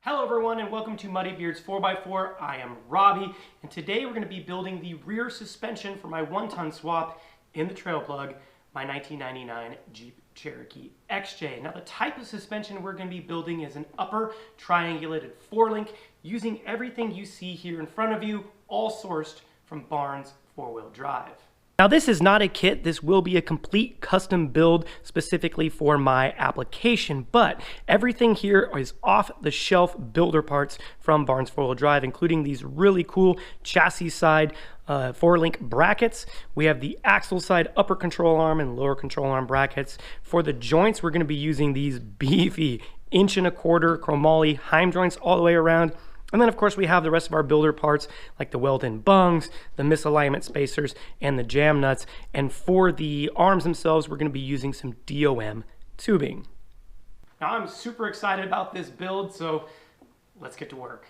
Hello everyone and welcome to Muddy Beard's 4x4. I am Robbie and today we're going to be building the rear suspension for my 1-ton swap in the trail plug, my 1999 Jeep Cherokee XJ. Now the type of suspension we're going to be building is an upper triangulated 4-link using everything you see here in front of you, all sourced from Barnes 4-wheel drive. Now this is not a kit, this will be a complete custom build specifically for my application, but everything here is off-the-shelf builder parts from Barnes 4-wheel drive, including these really cool chassis side 4-link brackets. We have the axle side upper control arm and lower control arm brackets. For the joints, we're going to be using these beefy 1.25" chromoly Heim joints all the way around. And then of course we have the rest of our builder parts like the weld-in bungs, the misalignment spacers, and the jam nuts. And for the arms themselves, we're going to be using some DOM tubing. Now I'm super excited about this build, so let's get to work.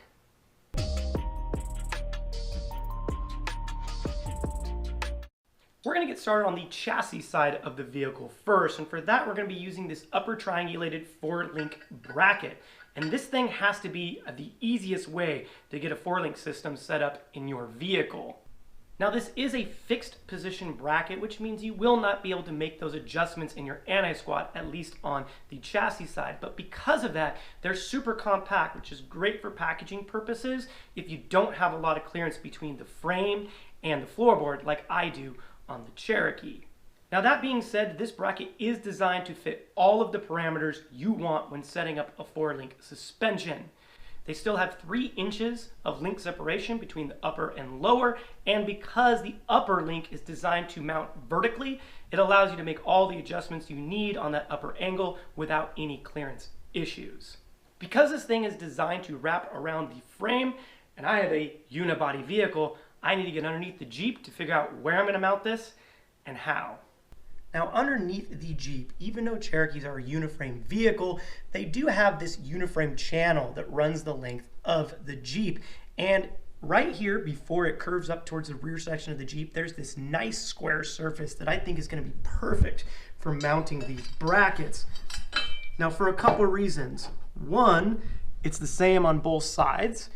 We're going to get started on the chassis side of the vehicle first, and for that we're going to be using this upper triangulated 4-link bracket. And this thing has to be the easiest way to get a 4-link system set up in your vehicle. Now this is a fixed position bracket, which means you will not be able to make those adjustments in your anti-squat, at least on the chassis side. But because of that, they're super compact, which is great for packaging purposes if you don't have a lot of clearance between the frame and the floorboard like I do on the Cherokee. Now that being said, this bracket is designed to fit all of the parameters you want when setting up a 4-link suspension. They still have 3 inches of link separation between the upper and lower, and because the upper link is designed to mount vertically, it allows you to make all the adjustments you need on that upper angle without any clearance issues. Because this thing is designed to wrap around the frame, and I have a unibody vehicle, I need to get underneath the Jeep to figure out where I'm going to mount this and how. Now underneath the Jeep, even though Cherokees are a uniframe vehicle, they do have this uniframe channel that runs the length of the Jeep. And right here, before it curves up towards the rear section of the Jeep, there's this nice square surface that I think is going to be perfect for mounting these brackets. Now for a couple of reasons. One, it's the same on both sides,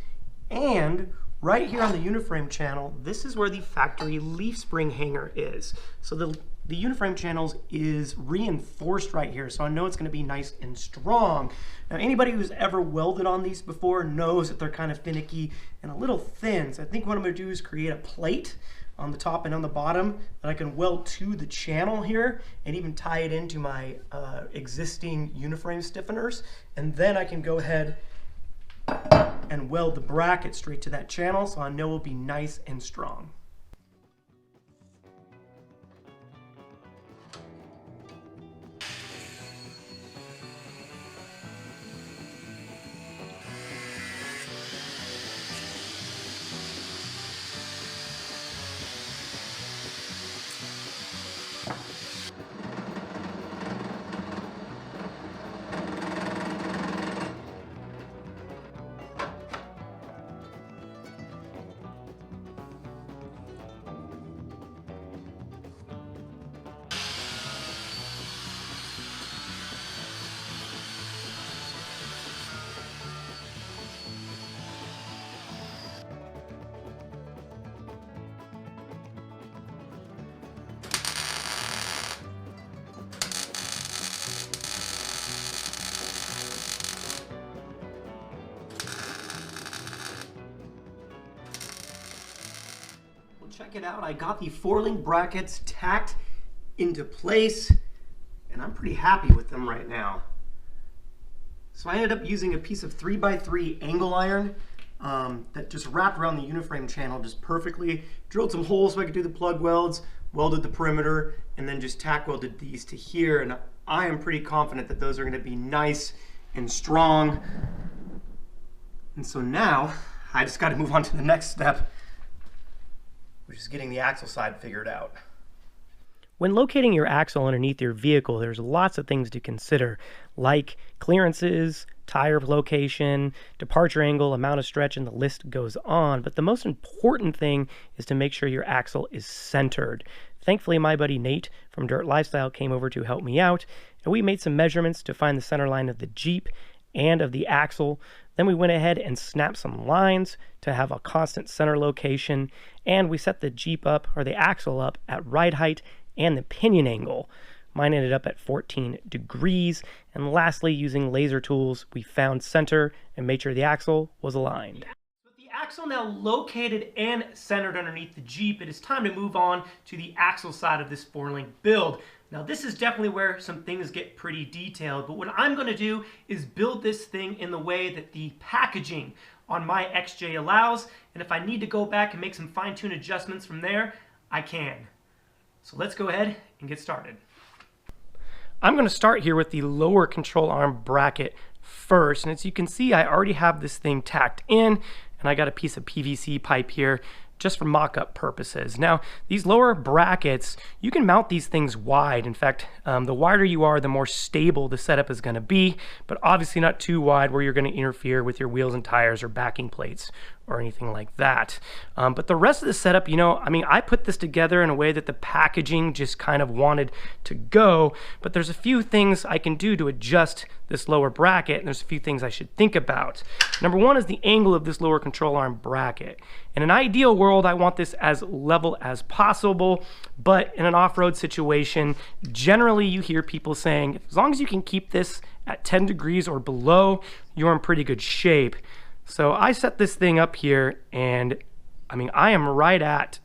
and right here on the uniframe channel, this is where the factory leaf spring hanger is. So the uniframe channels is reinforced right here, so I know it's going to be nice and strong. Now anybody who's ever welded on these before knows that they're kind of finicky and a little thin. So I think what I'm going to do is create a plate on the top and on the bottom that I can weld to the channel here and even tie it into my existing uniframe stiffeners. And then I can go ahead and weld the bracket straight to that channel, so I know it'll be nice and strong. Check it out, I got the 4-link brackets tacked into place and I'm pretty happy with them right now. So I ended up using a piece of 3x3 angle iron that just wrapped around the uniframe channel just perfectly, drilled some holes so I could do the plug welds, welded the perimeter, and then just tack welded these to here. And I am pretty confident that those are going to be nice and strong. And so now I just got to move on to the next step, which is getting the axle side figured out. When locating your axle underneath your vehicle, there's lots of things to consider, like clearances, tire location, departure angle, amount of stretch, and the list goes on. But the most important thing is to make sure your axle is centered. Thankfully, my buddy Nate from Dirt Lifestyle came over to help me out, and we made some measurements to find the center line of the Jeep and of the axle. Then we went ahead and snapped some lines to have a constant center location, and we set the Jeep up, or the axle up, at ride height and the pinion angle. Mine ended up at 14 degrees. And lastly, using laser tools, we found center and made sure the axle was aligned. With the axle now located and centered underneath the Jeep, it is time to move on to the axle side of this 4-link build. Now this is definitely where some things get pretty detailed, but what I'm going to do is build this thing in the way that the packaging on my XJ allows, and if I need to go back and make some fine-tune adjustments from there, I can. So let's go ahead and get started. I'm going to start here with the lower control arm bracket first, and as you can see, I already have this thing tacked in, and I got a piece of PVC pipe here just for mock-up purposes. Now, these lower brackets, you can mount these things wide. In fact, the wider you are, the more stable the setup is going to be, but obviously not too wide where you're going to interfere with your wheels and tires or backing plates or anything like that. But the rest of the setup, I put this together in a way that the packaging just kind of wanted to go, but there's a few things I can do to adjust this lower bracket, and there's a few things I should think about. Number one is the angle of this lower control arm bracket. In an ideal world, I want this as level as possible, but in an off-road situation, generally you hear people saying, as long as you can keep this at 10 degrees or below, you're in pretty good shape. So I set this thing up here, and I am right at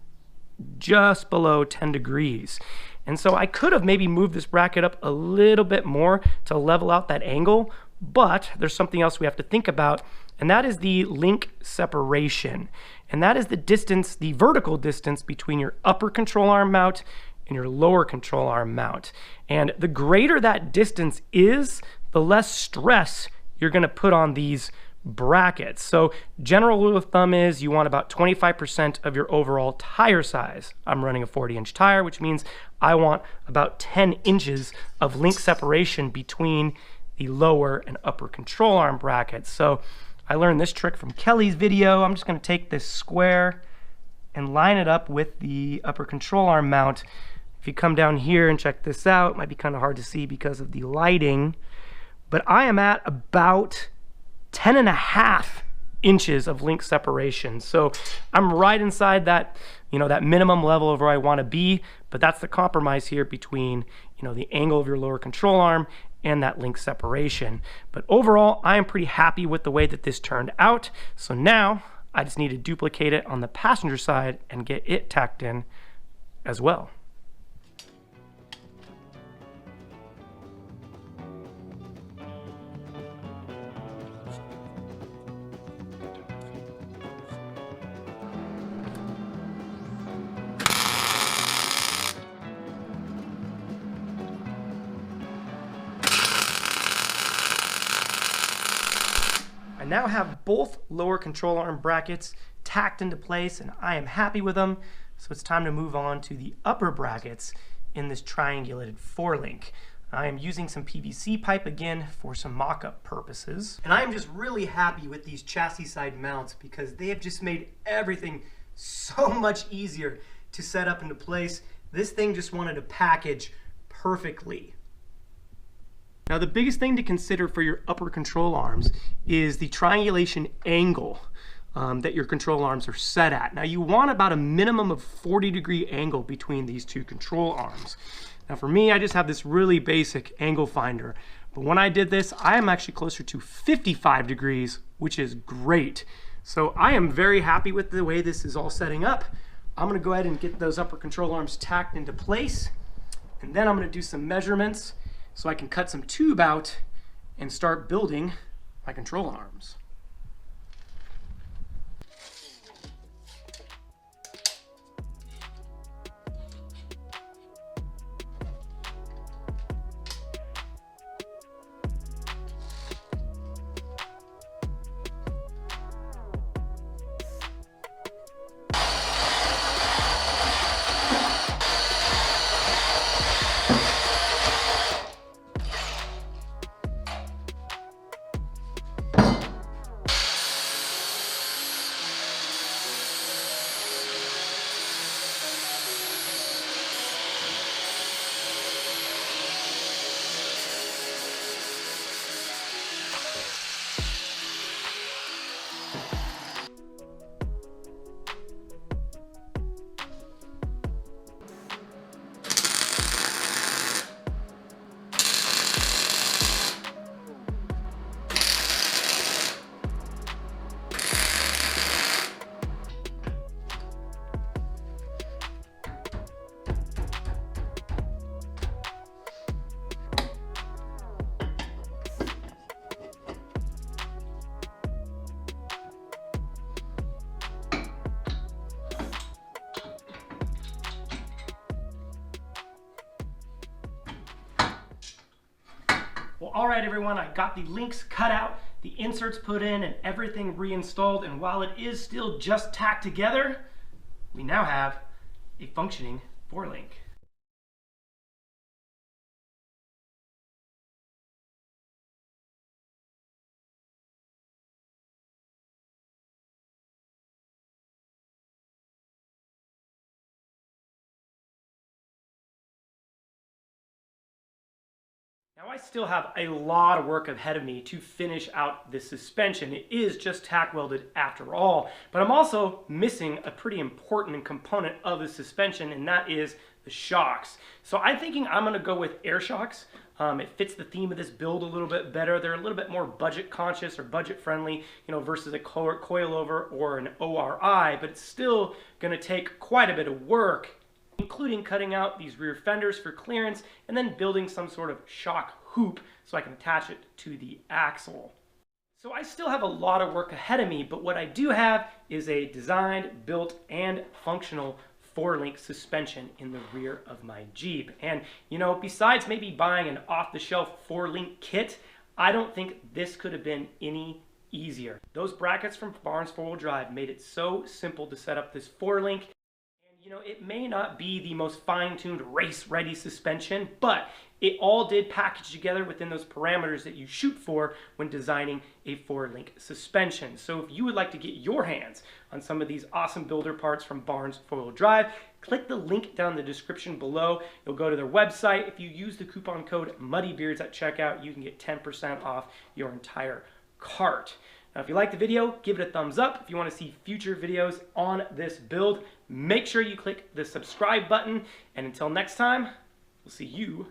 just below 10 degrees. And so I could have maybe moved this bracket up a little bit more to level out that angle, but there's something else we have to think about, and that is the link separation. And that is the distance, the vertical distance between your upper control arm mount and your lower control arm mount. And the greater that distance is, the less stress you're going to put on these brackets. So general rule of thumb is you want about 25% of your overall tire size. I'm running a 40-inch tire, which means I want about 10 inches of link separation between the lower and upper control arm brackets. So I learned this trick from Kelly's video. I'm just going to take this square and line it up with the upper control arm mount. If you come down here and check this out, it might be kind of hard to see because of the lighting, but I am at about 10.5 inches of link separation. So I'm right inside that, that minimum level of where I want to be, but that's the compromise here between, the angle of your lower control arm and that link separation. But overall, I am pretty happy with the way that this turned out. So now I just need to duplicate it on the passenger side and get it tacked in as well. I now have both lower control arm brackets tacked into place, and I am happy with them. So it's time to move on to the upper brackets in this triangulated 4-link. I am using some PVC pipe again for some mock-up purposes. And I am just really happy with these chassis side mounts because they have just made everything so much easier to set up into place. This thing just wanted to package perfectly. Now the biggest thing to consider for your upper control arms is the triangulation angle that your control arms are set at. Now you want about a minimum of 40-degree angle between these two control arms. Now for me, I just have this really basic angle finder, but when I did this, I am actually closer to 55 degrees, which is great. So I am very happy with the way this is all setting up. I'm gonna go ahead and get those upper control arms tacked into place, and then I'm gonna do some measurements so I can cut some tube out and start building my control arms. All right, everyone, I got the links cut out, the inserts put in, and everything reinstalled. And while it is still just tacked together, we now have a functioning four-link. Now I still have a lot of work ahead of me to finish out this suspension. It is just tack welded after all, but I'm also missing a pretty important component of the suspension, and that is the shocks. So I'm thinking I'm gonna go with air shocks. It fits the theme of this build a little bit better. They're a little bit more budget conscious or budget friendly, versus a coilover or an ORI, but it's still gonna take quite a bit of work, including cutting out these rear fenders for clearance and then building some sort of shock hoop so I can attach it to the axle. So I still have a lot of work ahead of me, but what I do have is a designed, built, and functional four-link suspension in the rear of my Jeep. And besides maybe buying an off-the-shelf four-link kit, I don't think this could have been any easier. Those brackets from Barnes 4-wheel drive made it so simple to set up this four-link. It may not be the most fine-tuned race-ready suspension, but it all did package together within those parameters that you shoot for when designing a four-link suspension. So if you would like to get your hands on some of these awesome builder parts from Barnes 4-wheel drive, click the link down in the description below. You'll go to their website. If you use the coupon code MuddyBeards at checkout, you can get 10% off your entire cart. Now, if you like the video, give it a thumbs up. If you want to see future videos on this build, make sure you click the subscribe button. And until next time, we'll see you